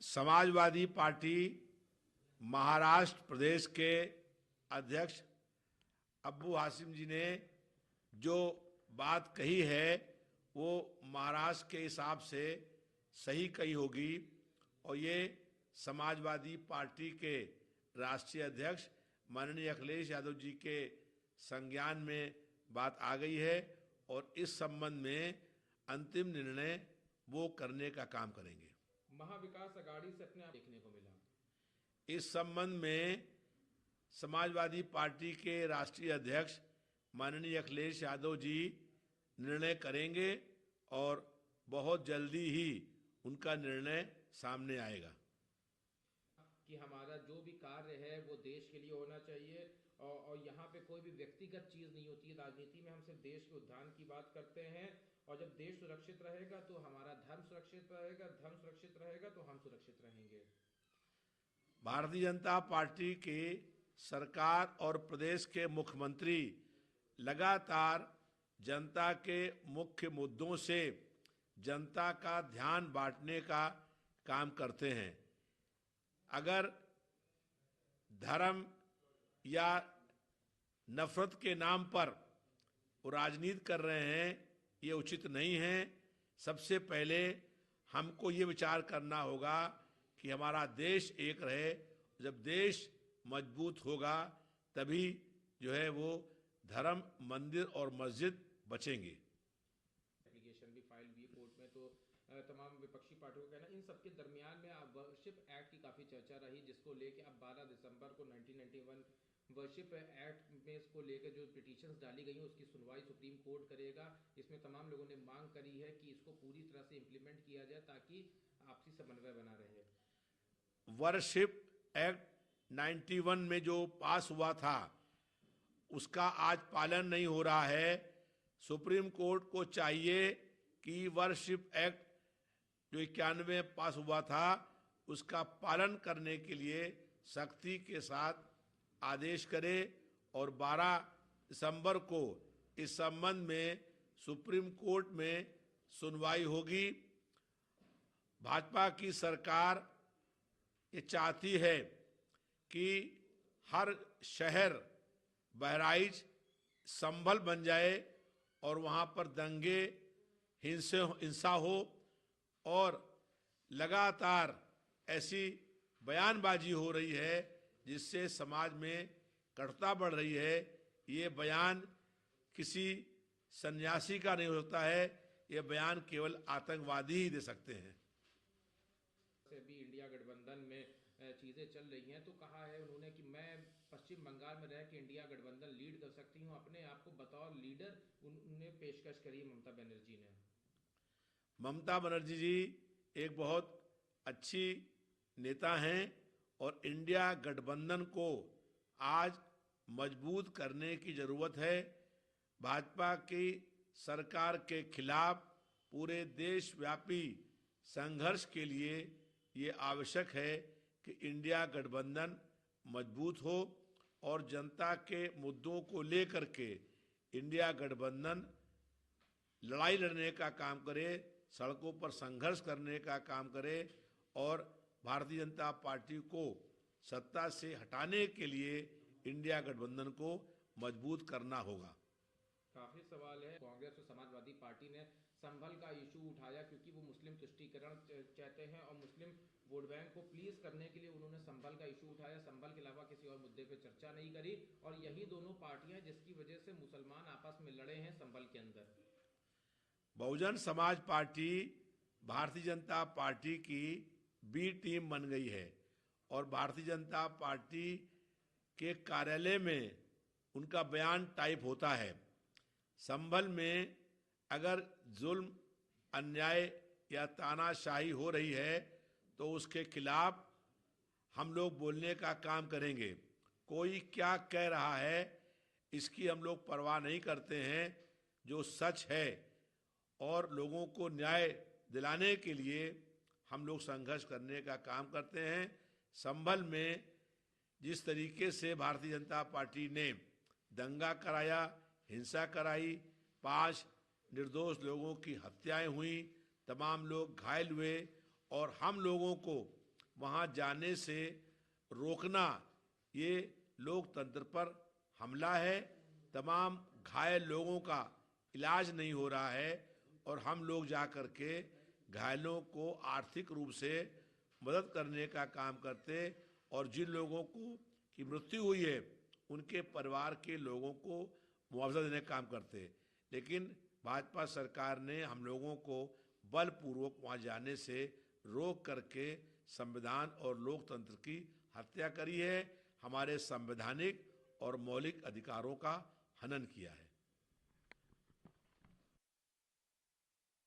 Samajwadi party Maharashtra प्रदेश के अध्यक्ष अब्बू हाशिम जी ने जो बात कही है वो महाराष्ट्र के हिसाब से सही कही होगी और ये समाजवादी पार्टी के राष्ट्रीय अध्यक्ष माननीय अखिलेश यादव जी के संज्ञान में बात आ गई है और इस संबंध में अंतिम निर्णय वो करने का काम करेंगे। महाविकास अघाड़ी से अपने आप देखने को मिला। इस संबंध में समाजवादी पार्टी के राष्ट्रीय अध्यक्ष माननीय अखिलेश यादव जी निर्णय करेंगे और बहुत जल्दी ही उनका निर्णय सामने आएगा कि हमारा जो भी कार्य है वो देश के लिए होना चाहिए और यहाँ पे कोई भी व्यक्तिगत चीज नहीं होती है। राजनीति में हम सिर्फ देश के उत्थान की बात करते हैं और जब देश सुरक्षित रहेगा तो हमारा धर्म सुरक्षित रहेगा, धर्म सुरक्षित रहेगा तो हम सुरक्षित रहेंगे। भारतीय जनता पार्टी की सरकार और प्रदेश के मुख्यमंत्री लगातार जनता के मुख्य मुद्दों से जनता का ध्यान बांटने का काम करते हैं। अगर धर्म या नफरत के नाम पर वो राजनीति कर रहे हैं, ये उचित नहीं है। सबसे पहले हमको ये विचार करना होगा कि हमारा देश एक रहे। जब देश मजबूत होगा तभी जो है वो धर्म, मंदिर और मस्जिद बचेंगे। एप्लीकेशन भी फाइल हुई कोर्ट में, तो तमाम विपक्षी पार्टियों का कहना इन सबके दरमियान में वर्शिप एक्ट की काफी चर्चा रही, जिसको लेके अब 12 दिसंबर को 1991 वर्शिप एक्ट में इसको लेकर जो पिटीशंस डाली गई हैं उसकी सुनवाई सुप्रीम कोर्ट करेगा। इसमें तमाम लोगों ने मांग करी है कि इसको पूरी तरह से इम्प्लीमेंट किया जाए ताकि आपसी समन्वय बना रहे। वर्शिप एक्ट 91 में जो पास हुआ था उसका आज पालन नहीं हो रहा है। सुप्रीम कोर्ट को चाहिए कि वर्शिप एक्ट जो 91 में पास हुआ था उसका पालन करने के लिए सख्ती के साथ आदेश करे और 12 दिसंबर को इस संबंध में सुप्रीम कोर्ट में सुनवाई होगी। भाजपा की सरकार ये चाहती है कि हर शहर बहराइच, संभल बन जाए और वहां पर दंगे, हिंसा हो और लगातार ऐसी बयानबाजी हो रही है जिससे समाज में कटुता बढ़ रही है। ये बयान किसी सन्यासी का नहीं हो सकता है, ये बयान केवल आतंकवादी ही दे सकते हैं। अभी इंडिया गठबंधन में चीजें चल रही हैं तो कहा है उन्होंने कि मैं पश्चिम बंगाल में रह के इंडिया गठबंधन लीड कर सकती हूं, अपने आप को बतौर लीडर उन्हें पेशकश करी ममता बनर्जी ने। ममता बनर्जी जी एक बहुत अच्छी नेता हैं और इंडिया गठबंधन को आज मजबूत करने की जरूरत है। भाजपा की सरकार के खिलाफ पूरे देशव्यापी संघर्ष के लिए ये आवश्यक है कि इंडिया गठबंधन मजबूत हो और जनता के मुद्दों को लेकर के इंडिया गठबंधन लड़ाई लड़ने का काम करे, सड़कों पर संघर्ष करने का काम करे और भारतीय जनता पार्टी को सत्ता से हटाने के लिए इंडिया गठबंधन को मजबूत करना होगा। काफी सवाल है। कांग्रेस और समाजवादी पार्टी ने संभल का इशू उठाया क्योंकि वो मुस्लिम तुष्टीकरण चाहते हैं और मुस्लिम वोट बैंक को प्लीज करने के लिए उन्होंने संभल का इशू उठाया। संभल के अलावा किसी और मुद्दे पे चर्चा नहीं करी और यही दोनों पार्टियां जिसकी वजह से मुसलमान आपस में लड़े हैं संभल के अंदर। बहुजन समाज पार्टी भारतीय जनता पार्टी की बी टीम बन गई है और भारतीय जनता पार्टी के कार्यालय में उनका बयान टाइप होता है। संभल में अगर जुल्म, अन्याय या तानाशाही हो रही है तो उसके खिलाफ हम लोग बोलने का काम करेंगे। कोई क्या कह रहा है इसकी हम लोग परवाह नहीं करते हैं। जो सच है और लोगों को न्याय दिलाने के लिए हम लोग संघर्ष करने का काम करते हैं। संभल में जिस तरीके से भारतीय जनता पार्टी ने दंगा कराया, हिंसा कराई, 5 निर्दोष लोगों की हत्याएं हुई, तमाम लोग घायल हुए और हम लोगों को वहां जाने से रोकना ये लोकतंत्र पर हमला है। तमाम घायल लोगों का इलाज नहीं हो रहा है और हम लोग जा कर के घायलों को आर्थिक रूप से मदद करने का काम करते और जिन लोगों को की मृत्यु हुई है उनके परिवार के लोगों को मुआवजा देने का काम करते। लेकिन भाजपा सरकार ने हम लोगों को बलपूर्वक वहां जाने से रोक करके संविधान और लोकतंत्र की हत्या करी है, हमारे संवैधानिक और मौलिक अधिकारों का हनन किया है।